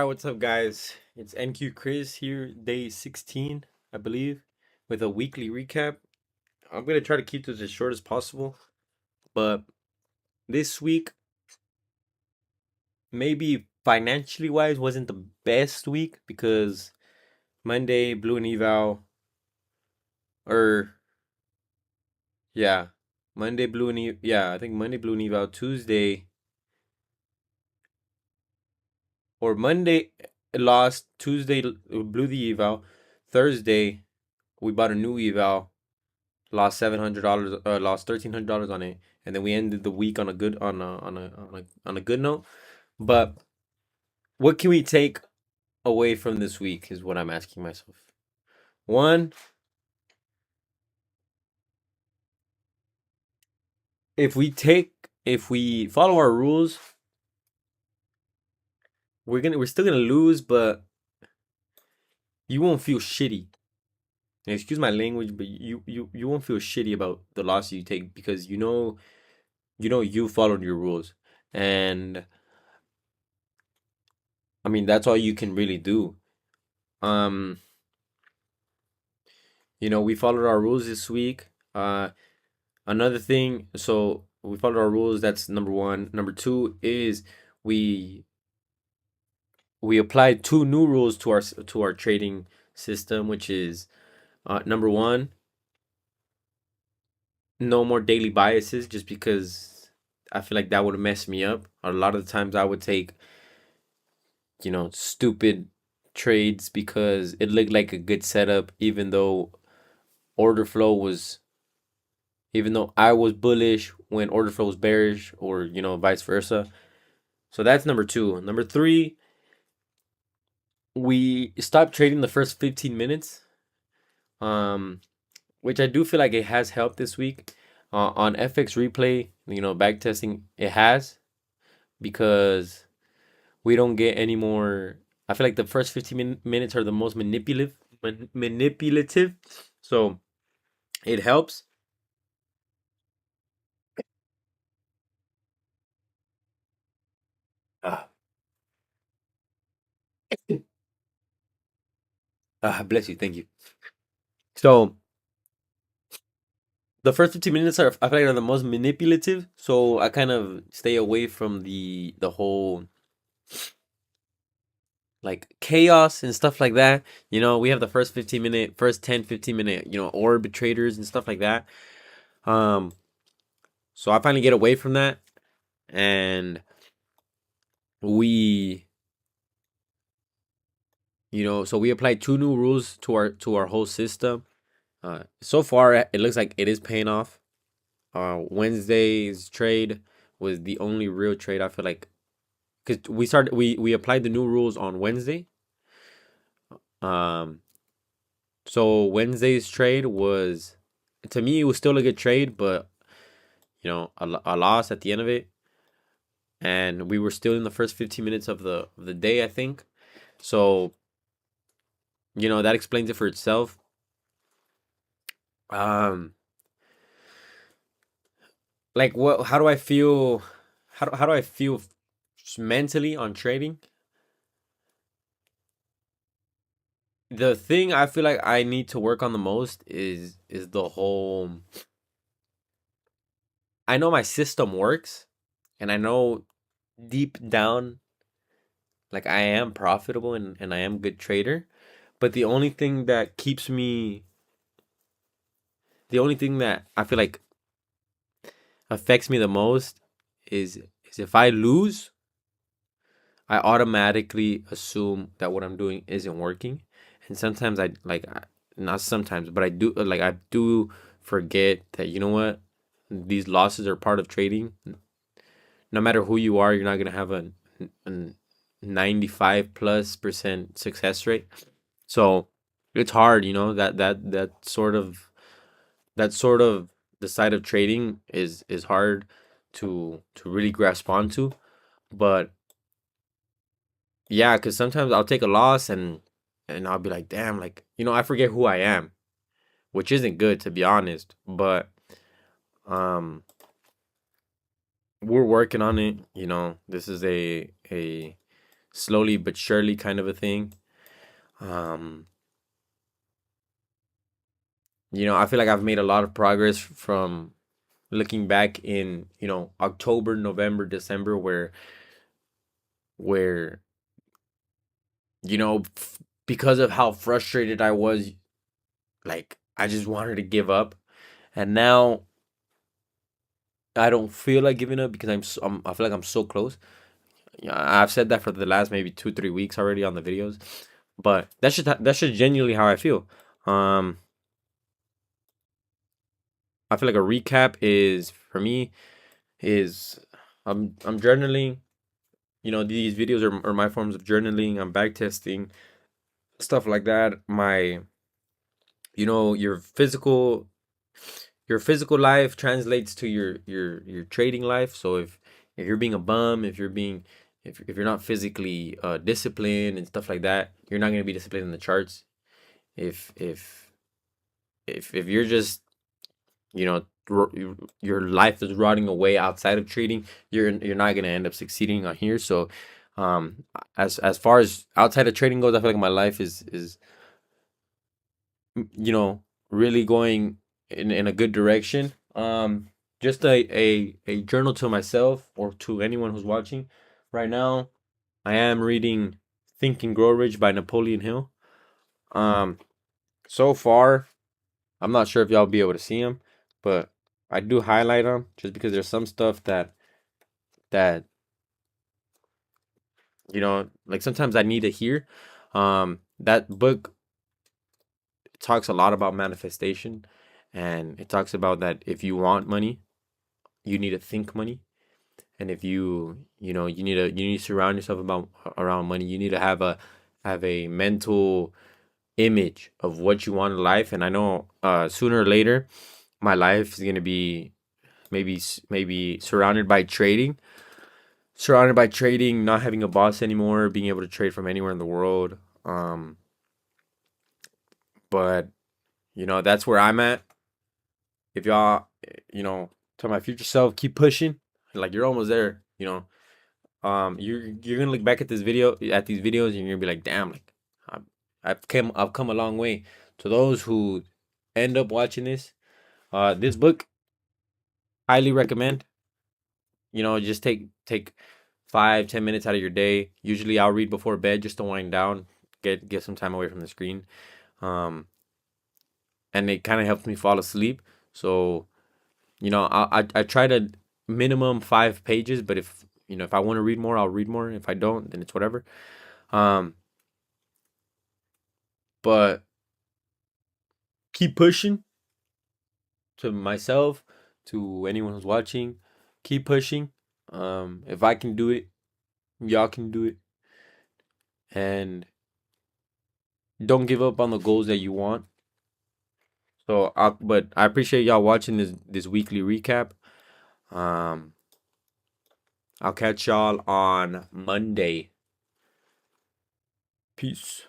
Hi, what's up, guys? It's NQ Chris here, day 16, I believe, with a weekly recap. I'm gonna try to keep this as short as possible, but this week, maybe financially wise, wasn't the best week because Monday blew an eval, or yeah, I think Monday blew an eval. Tuesday or Monday lost. Tuesday blew the eval. Thursday we bought a new eval, lost $700, lost $1,300 on it, and then we ended the week on a good on a good note. But what can we take away from this week is what I'm asking myself. One, if we follow our rules, we're still gonna lose, but you won't feel shitty. And excuse my language, but you won't feel shitty about the loss you take because you followed your rules. And I mean that's all you can really do. Um we followed our rules this week. Another thing, so we followed our rules. That's number one. Number two is we we applied two new rules to our trading system, which is number one, no more daily biases, just because I feel like that would mess me up. A lot of the times I would take stupid trades because it looked like a good setup, order flow was even though I was bullish when order flow was bearish, or vice versa. So that's number two. Number three, we stopped trading the first 15 minutes, um, which I do feel like it has helped this week. On FX replay, back testing, it has, because we don't get any more. I feel like the first 15 minutes are the most manipulative. So it helps. Ah, bless you. Thank you. So the first 15 minutes I feel like are the most manipulative, so I kind of stay away from the whole like chaos and stuff like that. We have the first 15 minute, first 10, 15 minute, orb traders and stuff like that. Um, so I finally get away from that, and we, so we applied two new rules to our whole system. So far it looks like it is paying off. Wednesday's trade was the only real trade I feel like, because we applied the new rules on Wednesday. Um, so Wednesday's trade was, to me, it was still a good trade, but a loss at the end of it, and we were still in the first 15 minutes of the day, I think. So that explains it for itself. Um, like what? How do I feel? How do I feel mentally on trading? The thing I feel like I need to work on the most is the whole. I know my system works, and I know deep down, like, I am profitable, and I am a good trader. But the only thing that I feel like affects me the most is if I lose, I automatically assume that what I'm doing isn't working. And sometimes not sometimes, but I do forget that, these losses are part of trading. No matter who you are, you're not gonna have a 95+% success rate. So it's hard, that sort of the side of trading is hard to really grasp onto. But yeah, because sometimes I'll take a loss, and I'll be like, damn, like, I forget who I am, which isn't good, to be honest. But um we're working on it. This is a slowly but surely kind of a thing. Um, I feel like I've made a lot of progress from looking back in, October, November, December, where, because of how frustrated I was, like I just wanted to give up. And now I don't feel like giving up because I feel like I'm so close. Yeah, I've said that for the last maybe 2 3 weeks already on the videos, but that's just genuinely how I feel. Um, I feel like a recap is for me is I'm journaling. These videos are my forms of journaling. I'm back testing stuff like that. My you know your physical life translates to your trading life. So if you're being a bum, if you're not physically disciplined and stuff like that, you're not going to be disciplined in the charts. If if if if you're just, your life is rotting away outside of trading, you're not going to end up succeeding on here. So as far as outside of trading goes, I feel like my life is you know really going in a good direction. Just a journal to myself or to anyone who's watching right now. I am reading Think and Grow Rich by Napoleon Hill. um so far, I'm not sure if y'all be able to see them, but I do highlight them just because there's some stuff that like sometimes I need to hear. That book talks a lot about manifestation, and it talks about that if you want money, you need to think money. And if you need to surround yourself about around money. You need to have a mental image of what you want in life. And I know sooner or later my life is going to be maybe surrounded by trading, not having a boss anymore, being able to trade from anywhere in the world. But that's where I'm at. If y'all, tell my future self, keep pushing. Like, you're almost there. You're gonna look back at these videos, and you're gonna be like, damn, like I've, I've come a long way. To those who end up watching this book, highly recommend. Just take 5 10 minutes out of your day. Usually I'll read before bed just to wind down, get some time away from the screen. um and it kind of helps me fall asleep. So I try to minimum 5 pages, but if I want to read more, I'll read more. If I don't, then it's whatever. um but keep pushing. To myself, to anyone who's watching, keep pushing. If I can do it, y'all can do it. And don't give up on the goals that you want. But I appreciate y'all watching this weekly recap. Um, I'll catch y'all on Monday. Peace.